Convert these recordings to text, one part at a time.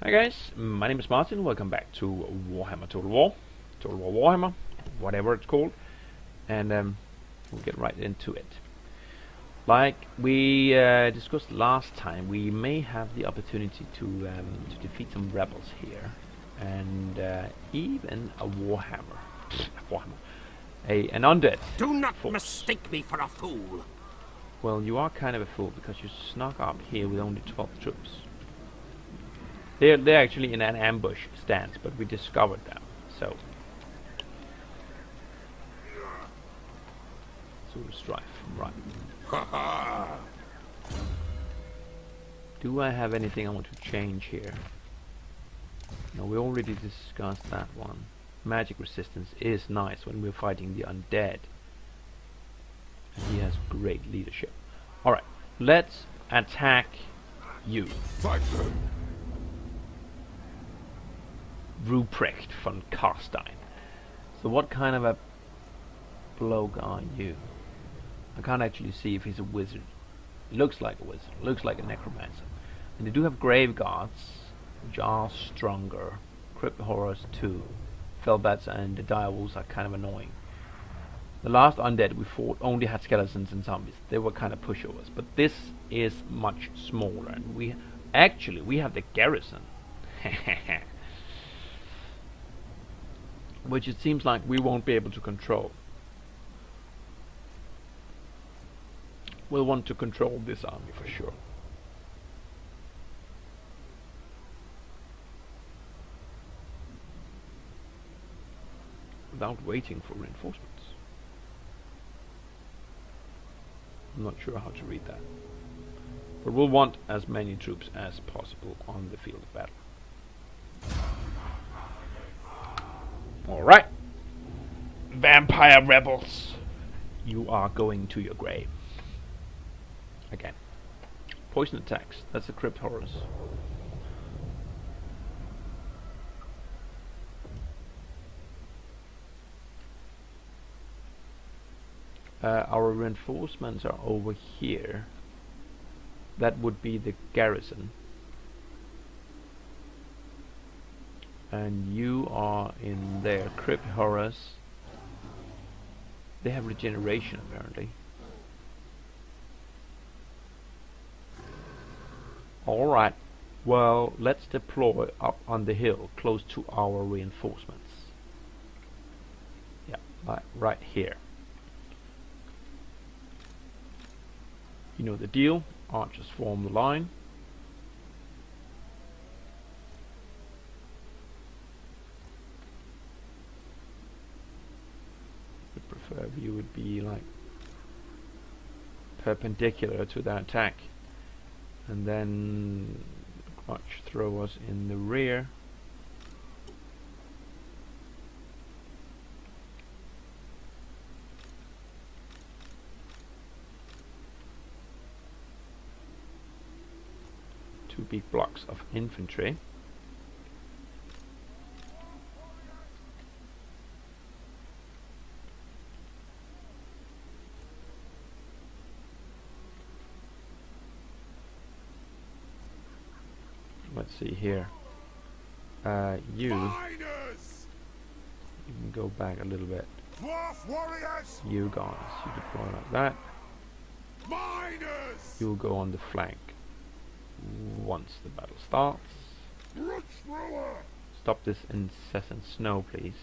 Hi guys, my name is Martin. Welcome back to Warhammer Total War, Warhammer, whatever it's called, and we'll get right into it. Like we discussed last time, we may have the opportunity to defeat some rebels here, and even a Warhammer, an undead. Do not force. mistake me for a fool. Well, you are kind of a fool because you snuck up here with only 12 troops. They're actually in an ambush stance, but we discovered them. So the strife, right? Do I have anything I want to change here? No, we already discussed that one. Magic resistance is nice when we're fighting the undead. And he has great leadership. Alright, let's attack you. Fight them. Ruprecht von Karstein. So what kind of a bloke are you? I can't actually see if he's a wizard. He looks like a wizard, looks like a necromancer. And they do have grave guards, which are stronger. Crypt horrors too. Fellbats and the direwolves are kind of annoying. The last undead we fought only had skeletons and zombies. They were kind of pushovers, but this is much smaller, and we have the garrison. Which it seems like we won't be able to control. We'll want to control this army for sure. Without waiting for reinforcements. I'm not sure how to read that. But we'll want as many troops as possible on the field of battle. Alright, vampire rebels, you are going to your grave. Again. Poison attacks, that's the crypt horrors. Our reinforcements are over here. That would be the garrison. And you are in there. Crypt horrors. They have regeneration apparently. Alright. Well, let's deploy up on the hill close to our reinforcements. Yeah, like right here. You know the deal. Archers form the line. You would be like perpendicular to that attack, and then watch throw us in the rear. Two big blocks of infantry. Let's see here. You can go back a little bit. Dwarf warriors. You guys, you deploy like that. Miners. You'll go on the flank once the battle starts. Stop this incessant snow, please.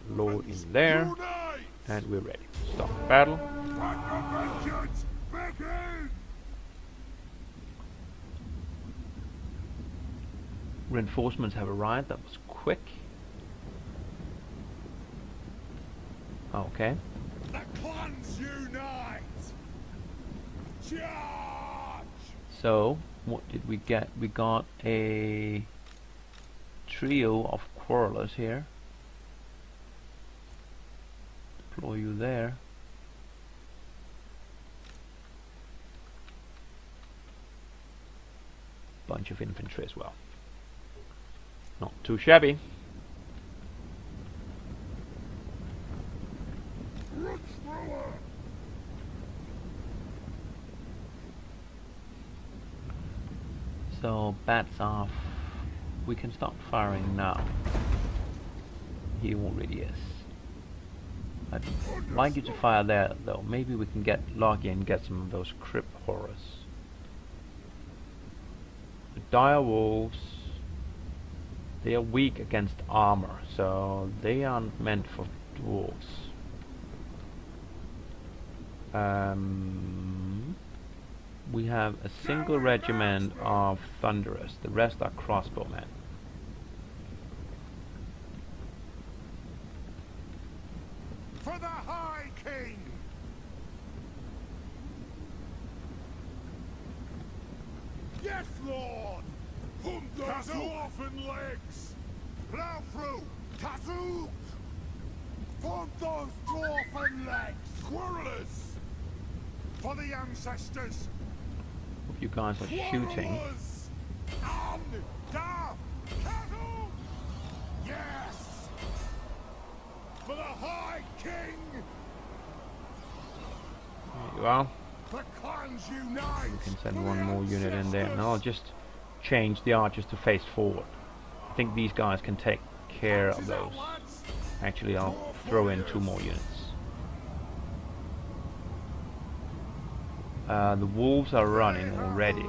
Load in there, and we're ready. Stop the battle. Reinforcements have arrived. That was quick. Okay. The clans unite. Charge. So, what did we get? We got a trio of quarrelers here. Deploy you there. Bunch of infantry as well. Not too shabby. So bats off. We can start firing now. He already is. I'd like you to fire there though. Maybe we can get lucky and get some of those crypt horrors. The dire wolves, they are weak against armor, so they aren't meant for dwarves. We have a single regiment of thunderers. The rest are crossbowmen. For the High King! Yes, Lord! Hunt those orphan legs! Plow through! Kazook! Hunt those dwarfen legs! Squirrelers! For the ancestors! Hope you guys are shooting. Squirrelers! And da! Kazook! Yes! For the High King! There you are. The clans unite! You can send one more unit in there, and I'll just change the archers to face forward. I think these guys can take care of those. Actually, I'll throw in 2 more units. The wolves are running already.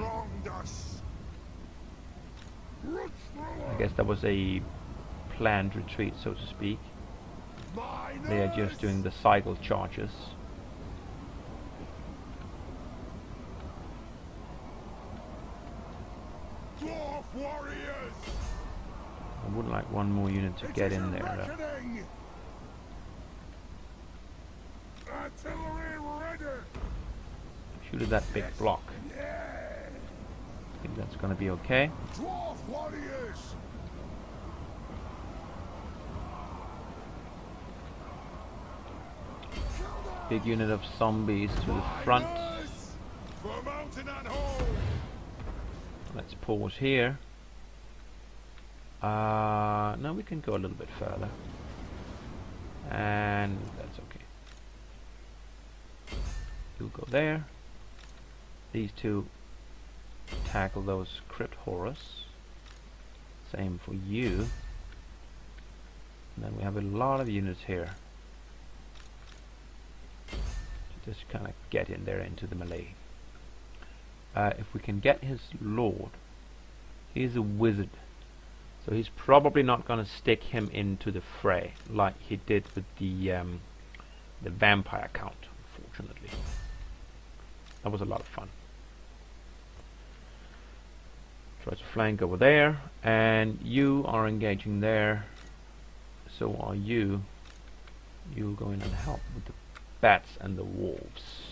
I guess that was a planned retreat, so to speak. They are just doing the cycle charges. Dwarf warriors! I would like one more unit to get in there. Artillery ready! Shoot at that big block. I think that's gonna be okay. Dwarf warriors! Big unit of zombies to the front. For mountain and home! Let's pause here. Now we can go a little bit further. And that's okay. You go there. These 2 tackle those crypt horrors. Same for you. And then we have a lot of units here. To just kind of get in there into the melee. If we can get his lord, he's a wizard, so he's probably not going to stick him into the fray like he did with the vampire count. Unfortunately, that was a lot of fun. Try to flank over there, and you are engaging there. So are you. You'll go in and help with the bats and the wolves.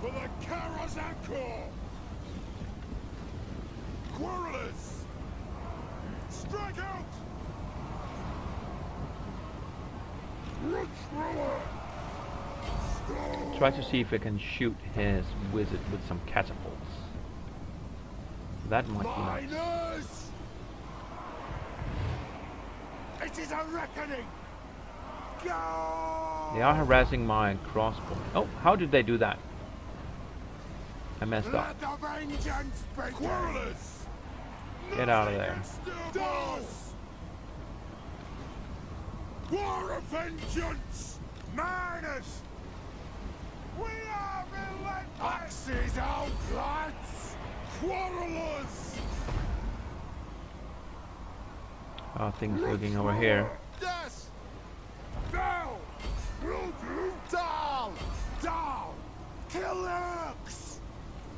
For the Karazakor! Quarrelers! Strike out! Run thrower! Try to see if I can shoot his wizard with some catapults. That might be nice. Miners! It is a reckoning! Go! They are harassing my crossbow. Oh, how did they do that? I messed up. Let the vengeance begin! Quarrelers! Get out of there. Doors! War of vengeance! Miners! We are relentless! Axes out, lads! Quarrelers! How are things looking over here? Yes! Down! Down! Down! Kill Lurks!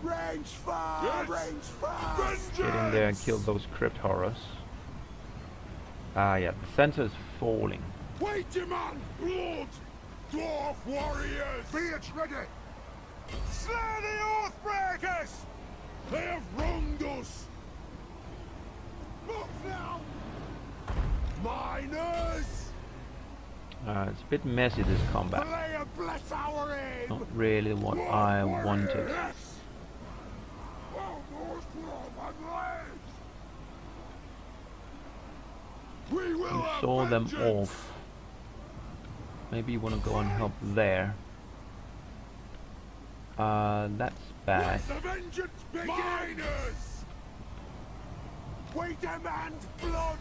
Range fire! Yes. Range fire! Get in there and kill those crypt horrors. Ah, yeah, the center is falling. Wait, your man! Lord! Dwarf warriors! Be it ready! Slay the Oathbreakers! They have wronged us! Look now! Miners! It's a bit messy, this combat. Player bless our aim! Not really what I wanted. Yes. Oh, North Dwarf and Laird! We will You have saw them vengeance. off. Maybe you want to go and help there. That's bad. Let the vengeance begin! Miners! We demand blood!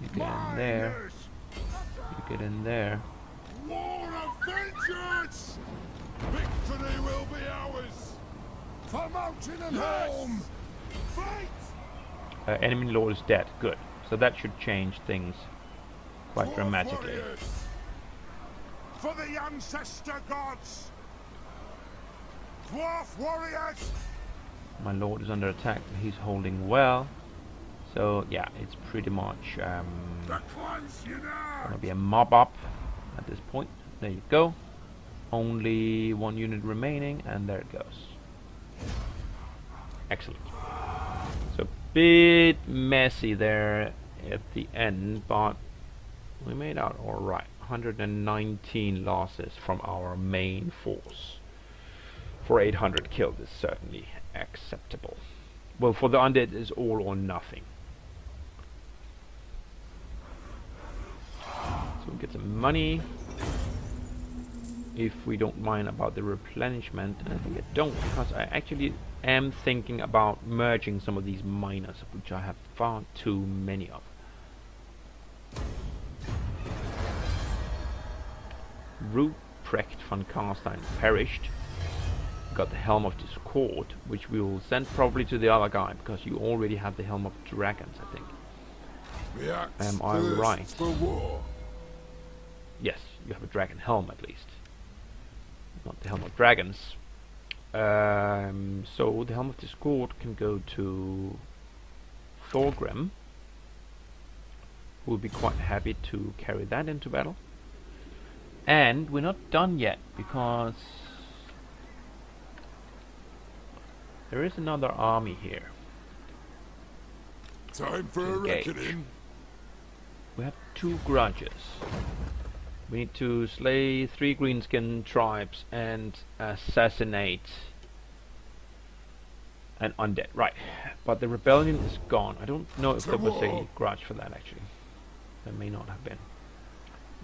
You get in there. Miners! You get in there. War of vengeance! Victory will be ours! For mountain and home! Fight! Enemy lord is dead. Good. So that should change things quite Dwarf dramatically. warriors! For the ancestor gods! Dwarf warriors! My lord is under attack, but he's holding well. So yeah, it's pretty much The clans unite! gonna be a mob up at this point. There you go. Only one unit remaining, and there it goes. Excellent. So bit messy there at the end, but we made out all right. 119 losses from our main force. For 800 killed is certainly acceptable. Well, for the undead is all or nothing. So we get some money. If we don't mind about the replenishment, and I think I don't, because I actually am thinking about merging some of these miners, which I have far too many of. Ruprecht von Karstein perished. Got the Helm of Discord, which we will send probably to the other guy, because you already have the Helm of Dragons, I think. Am I right? For war. Yes, you have a dragon helm at least. Not the Helm of Dragons. So the Helm of Discord can go to Thorgrim, who will be quite happy to carry that into battle. And we're not done yet, because there is another army here. Time for a Engage. reckoning. We have 2 grudges. We need to slay 3 greenskin tribes and assassinate an undead. Right, but the rebellion is gone. I don't know if there was a grudge for that actually. There may not have been.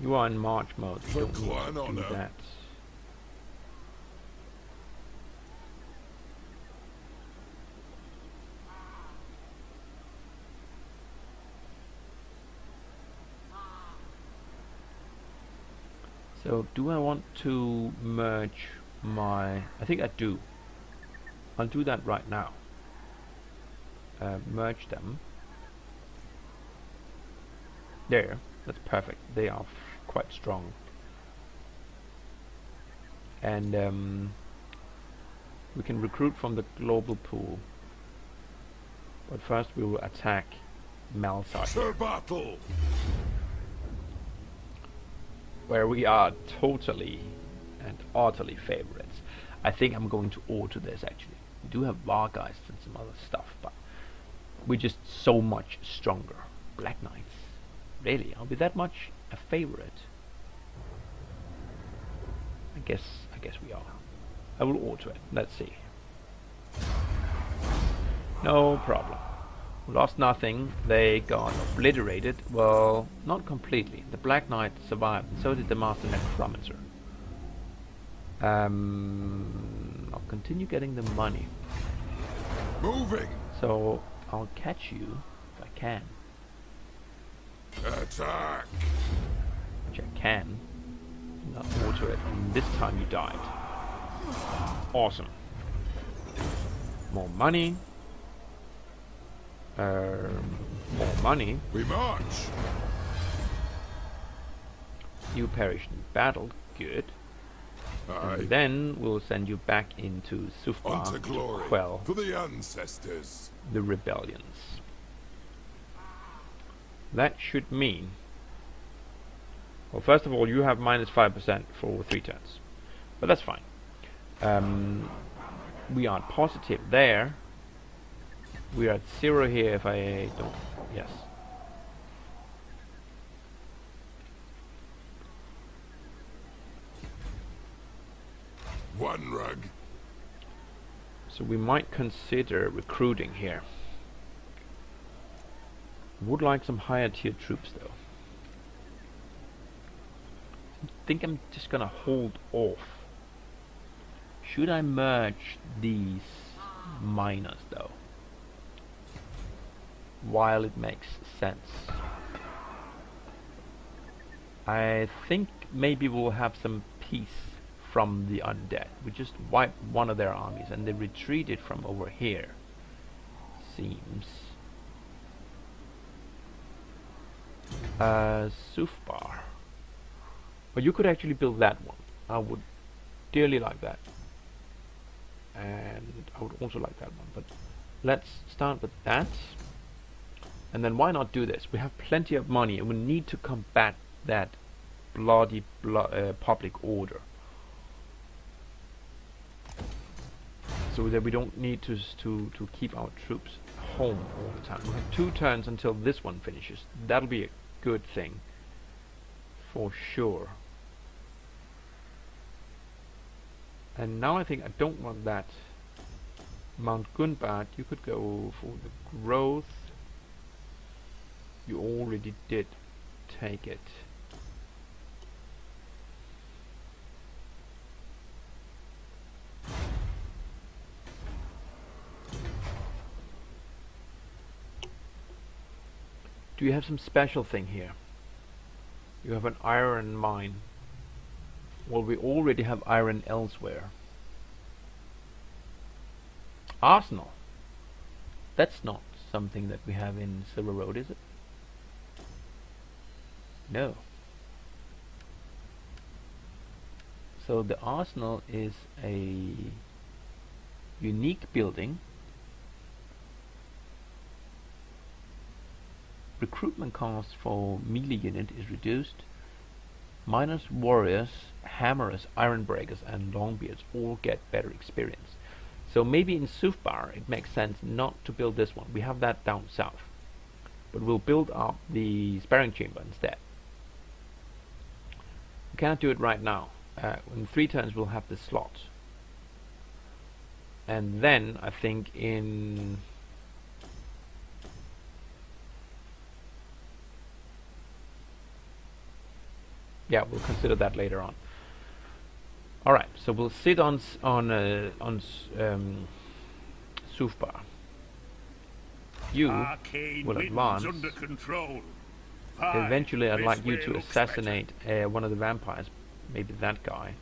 You are in march mode. You don't need clan to do honor. that. So do I want to merge my... I think I do. I'll do that right now. Merge them. There. That's perfect. They are quite strong. And we can recruit from the global pool. But first we will attack Malzar, To battle! where we are totally and utterly favorites. I think I'm going to alter this actually. We do have Vargeists and some other stuff, but we're just so much stronger. Black Knights. Really? I'll be that much a favorite? I guess we are. I will alter it. Let's see. No problem. We lost nothing. They got obliterated. Well, not completely. The Black Knight survived, and so did the Master Necromancer. I'll continue getting the money. Moving! So I'll catch you if I can. Attack! Which I can. Not alter it. And this time you died. Awesome. More money. More money. We march! You perished in battle. Good. Aye. And then we'll send you back into Sufba Unto glory to quell for the ancestors. the rebellions. That should mean... Well, first of all, you have minus 5% for 3 turns. But that's fine. We are positive there. We are at 0 here if I don't... Yes. One rug. So we might consider recruiting here. Would like some higher tier troops though. I think I'm just gonna hold off Should I merge these miners though? While it makes sense. I think maybe we'll have some peace from the undead. We just wiped one of their armies and they retreated from over here. Seems. Sufbar. But you could actually build that one. I would dearly like that. And I would also like that one. But let's start with that. And then why not do this? We have plenty of money and we need to combat that bloody public order. So that we don't need to keep our troops home all the time. We have 2 turns until this one finishes. That'll be a good thing. For sure. And now I think I don't want that. Mount Gunbad, you could go for the growth. You already did take it. Do you have some special thing here? You have an iron mine. Well, we already have iron elsewhere. Arsenal. That's not something that we have in Silver Road, is it? No. So the arsenal is a unique building. Recruitment cost for melee unit is reduced. Miners, warriors, hammerers, iron breakers and longbeards all get better experience. So maybe in Sufbar it makes sense not to build this one. We have that down south. But we'll build up the sparring chamber instead. We cannot do it right now. In 3 turns we'll have the slot. And then I think in yeah, we'll consider that later on. All right, so we'll sit on Sufbar. You will advance. Under control. Eventually, I'd like you to assassinate one of the vampires, maybe that guy,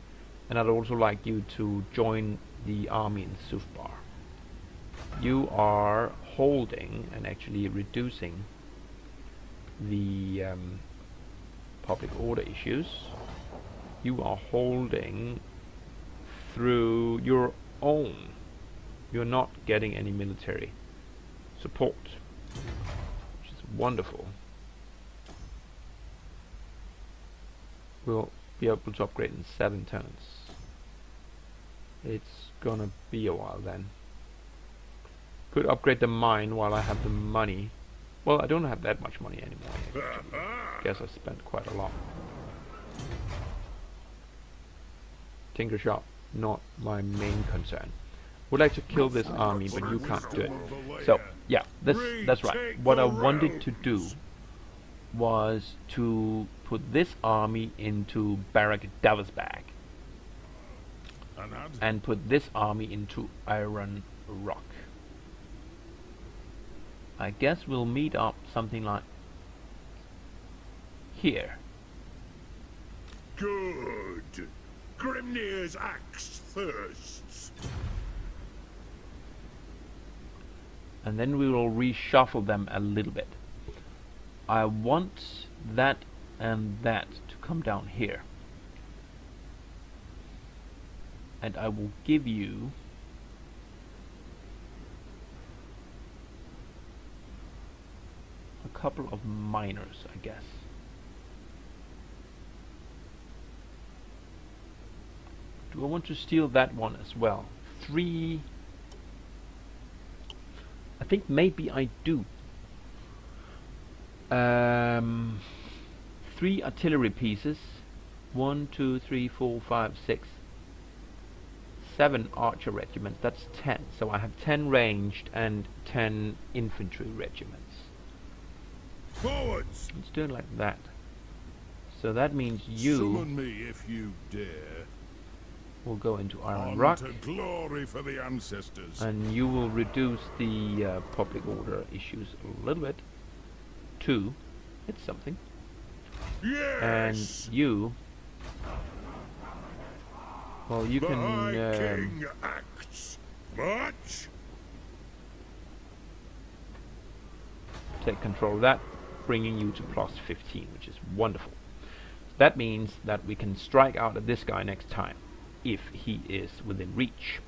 and I'd also like you to join the army in Sufbar. You are holding and actually reducing the public order issues. You are holding through your own. You're not getting any military support, which is wonderful. We'll be able to upgrade in 7 turns. It's gonna be a while then. Could upgrade the mine while I have the money. Well, I don't have that much money anymore. Guess I spent quite a lot. Tinker shop, not my main concern. Would like to kill this army, but you can't do it. So yeah, that's right. What I wanted to do was to put this army into Barrack Davosbag and put this army into Iron Rock. I guess we'll meet up something like here. Good. Grimnir's axe thirsts. And then we will reshuffle them a little bit. I want that and that to come down here. And I will give you a couple of miners, I guess. Do I want to steal that one as well? 3. I think maybe I do. 3 artillery pieces. 1, 2, 3, 4, 5, 6, 7 archer regiments. That's 10. So I have 10 ranged and 10 infantry regiments. Forwards! Let's do it like that. So that means you summon me if you dare. will go into Iron On Rock, to glory for the ancestors. and you will reduce the public order issues a little bit. 2, it's something. And Yes! you, well, you The can High King acts. Much? take control of that, bringing you to plus 15, which is wonderful. That means that we can strike out at this guy next time, if he is within reach.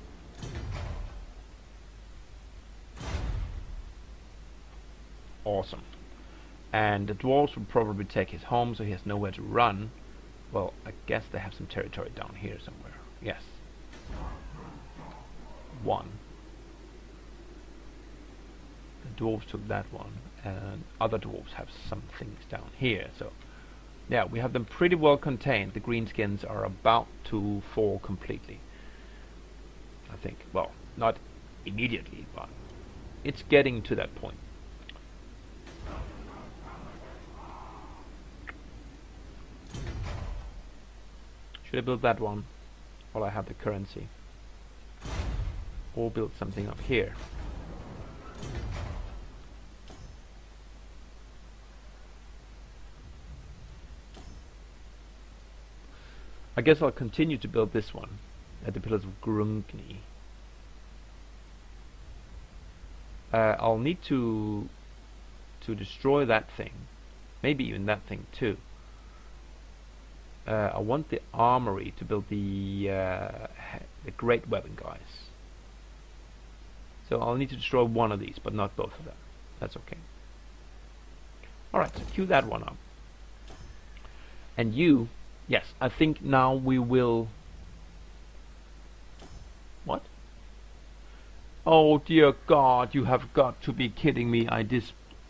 Awesome. And the dwarves will probably take his home, so he has nowhere to run. Well, I guess they have some territory down here somewhere. Yes. 1. The dwarves took that one, and other dwarves have some things down here. So, yeah, we have them pretty well contained. The greenskins are about to fall completely, I think. Well, not immediately, but it's getting to that point. Should I build that one while I have the currency? Or build something up here? I guess I'll continue to build this one at the Pillars of Grungni. I'll need to destroy that thing, maybe even that thing too. I want the armory to build the great weapon guys. So I'll need to destroy one of these, but not both of them. That's okay. Alright, so cue that one up. And you, yes, I think now we will... What? Oh dear God, you have got to be kidding me.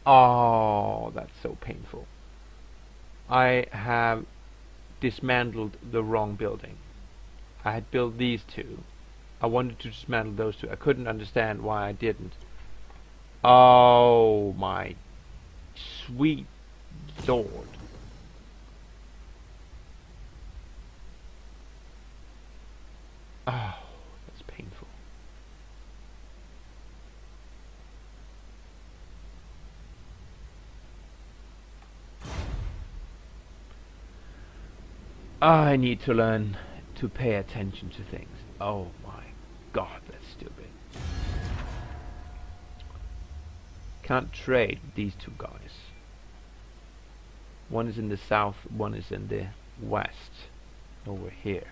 Oh, that's so painful. I have dismantled the wrong building. I had built these two. I wanted to dismantle those two. I couldn't understand why I didn't. Oh my sweet Lord. Oh, that's painful. I need to learn to pay attention to things. Oh my God, that's stupid. Can't trade with these two guys. One is in the south, one is in the west, over here.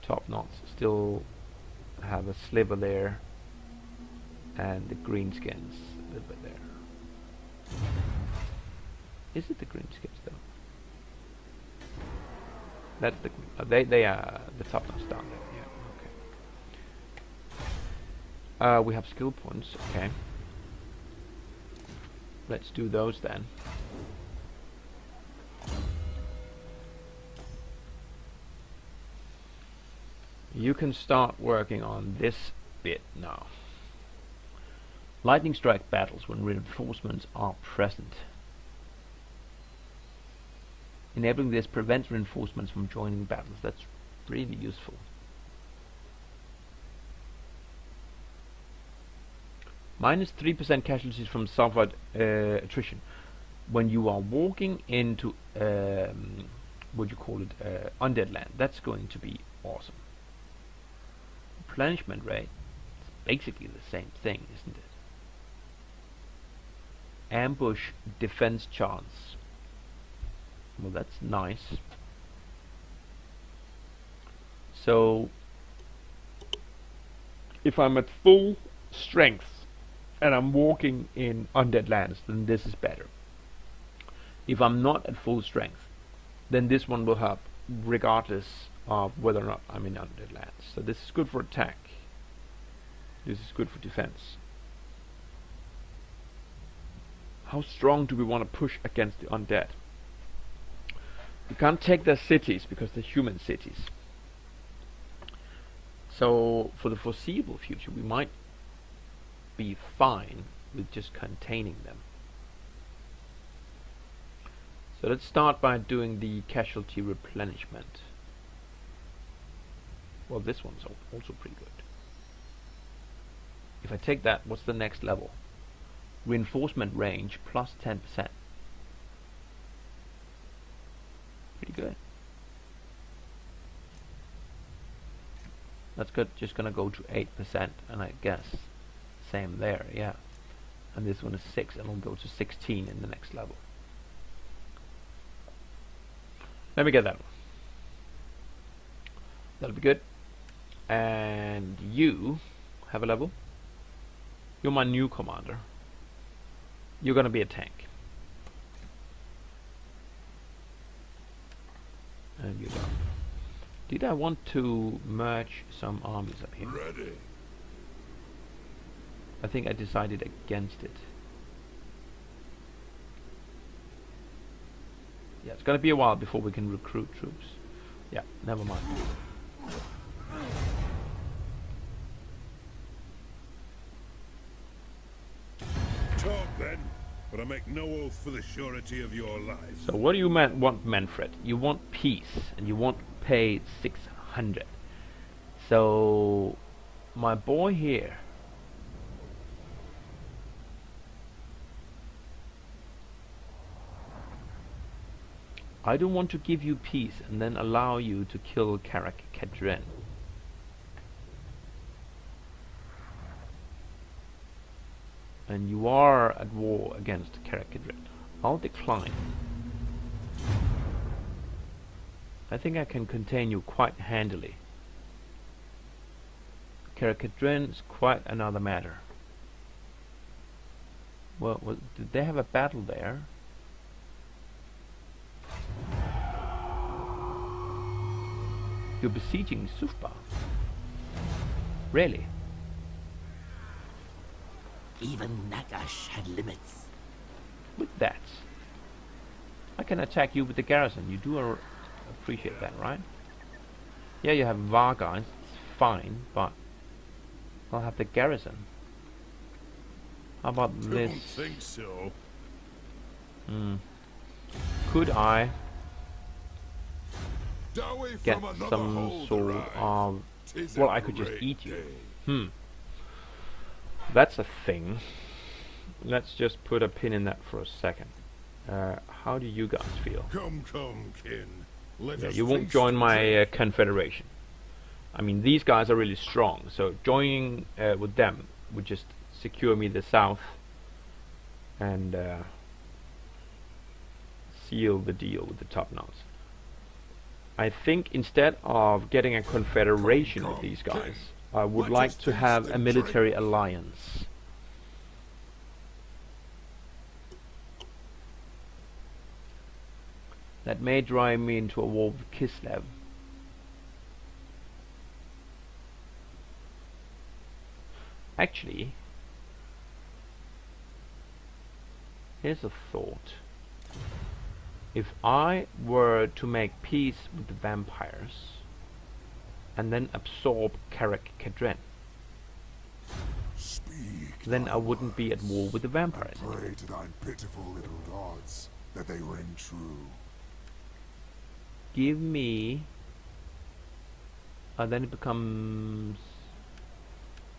Top knots still have a sliver there, and the greenskins a little bit there. Is it the greenskins though? That's the they are the top knots down there. Yeah, okay. We have skill points. Okay. Let's do those then. You can start working on this bit now. Lightning strike battles when reinforcements are present. Enabling this prevents reinforcements from joining battles. That's really useful. Minus 3% casualties from sulfide attrition. When you are walking into what you call it, undead land, that's going to be awesome. Replenishment rate, it's basically the same thing, isn't it? Ambush defense chance. Well, that's nice. So if I'm at full strength and I'm walking in undead lands, then this is better. If I'm not at full strength, then this one will help regardless of whether or not I'm in undead lands. So this is good for attack. This is good for defense. How strong do we want to push against the undead? We can't take their cities because they're human cities. So for the foreseeable future we might be fine with just containing them. So let's start by doing the casualty replenishment. Well, this one's also pretty good. If I take that, what's the next level? Reinforcement range plus 10%. Pretty good. That's good. Just gonna go to 8%, and I guess same there, yeah. And this one is 6, and it'll go to 16 in the next level. Let me get that one. That'll be good. And you have a level. You're my new commander. You're gonna be a tank. And you're done. Did I want to merge some armies up here? Ready. I think I decided against it. Yeah, it's gonna be a while before we can recruit troops. Yeah, never mind. Talk then, but I make no oath for the surety of your life. So what do you want, Manfred? You want peace, and you want pay 600. So my boy here, I don't want to give you peace and then allow you to kill Karak Kadren. And you are at war against Karak Kadren. I'll decline. I think I can contain you quite handily. Karak Kadren is quite another matter. Well, did they have a battle there? You're besieging Sufba. Really? Even Nagash had limits. With that, I can attack you with the garrison. You do appreciate that, right? Yeah, you have Varga, it's fine, but I'll have the garrison. How about this? Don't think so. Could I Dowie get from another some hold sort arrived. of... 'Tis a Well, I could just great eat you. day. That's a thing. Let's just put a pin in that for a second. How do you guys feel? Come, kin. Let Yeah, us you won't feast join and my drink. confederation. I mean, these guys are really strong, so joining with them would just secure me the south and seal the deal with the top knots. I think instead of getting a confederation with these guys, I would Let like us to feast have a and military drink. alliance. That may drive me into a war with Kislev. Actually, here's a thought. If I were to make peace with the vampires and then absorb Karak Kadren, Speak, then thy I wouldn't be at war words, with the vampires and anymore. pray to thine pitiful little gods that they ring true. Give me... then it becomes...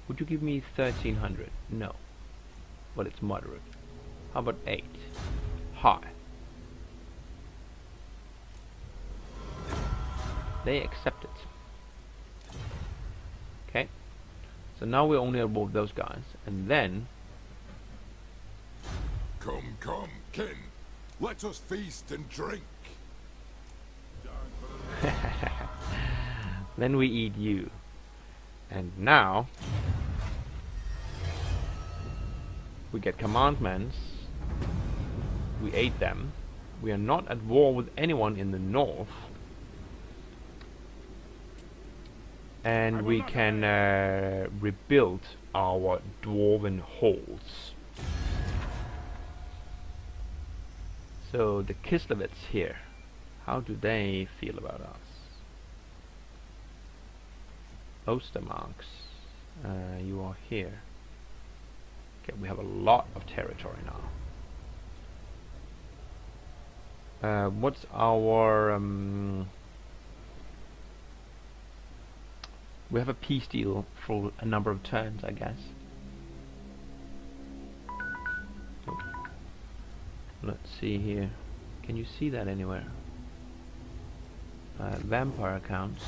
Would you give me 1300? No. Well, it's moderate. How about 8? High. They accept it. Okay. So now we're only at war with those guys. And then... Come, kin. Let us feast and drink. Then we eat you. And now... we get commandments. We ate them. We are not at war with anyone in the north. And we can rebuild our dwarven halls. So the Kislevits here, how do they feel about us? Ostermarks, you are here. Okay, we have a lot of territory now. What's our we have a peace deal for a number of turns, I guess. Oh. Let's see here. Can you see that anywhere? Vampire accounts.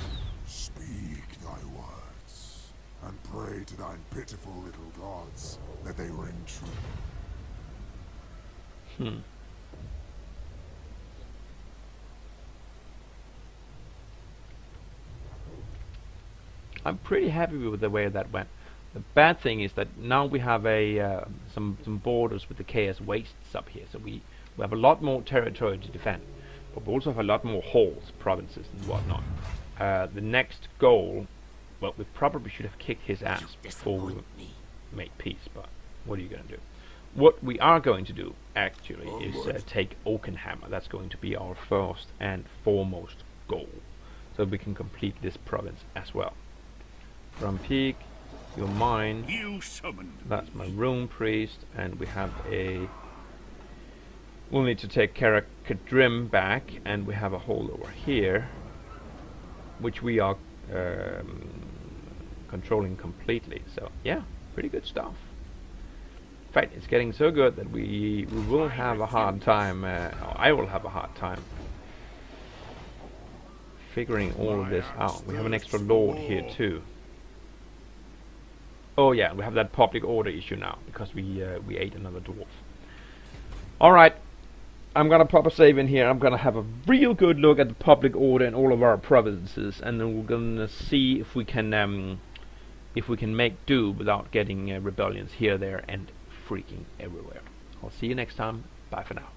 Speak thy words, and pray to thine pitiful little gods that they ring true. I'm pretty happy with the way that went. The bad thing is that now we have a some borders with the Chaos Wastes up here, so we have a lot more territory to defend, but we also have a lot more halls, provinces, and whatnot. The next goal, well, we probably should have kicked his ass before we made peace, but what are you going to do? What we are going to do, actually, is take Oakenhammer. That's going to be our first and foremost goal, so we can complete this province as well. From Peak, your mine. You summoned. That's my rune priest, and we have a. We'll need to take Karakadrim back, and we have a hole over here, which we are controlling completely. So yeah, pretty good stuff. In fact, it's getting so good that we will have a hard time. I will have a hard time figuring all of this out. We have an extra lord here too. Oh yeah, we have that public order issue now because we ate another dwarf. All right, I'm gonna pop a save in here. I'm gonna have a real good look at the public order in all of our provinces, and then we're gonna see if we can make do without getting rebellions here, there, and freaking everywhere. I'll see you next time. Bye for now.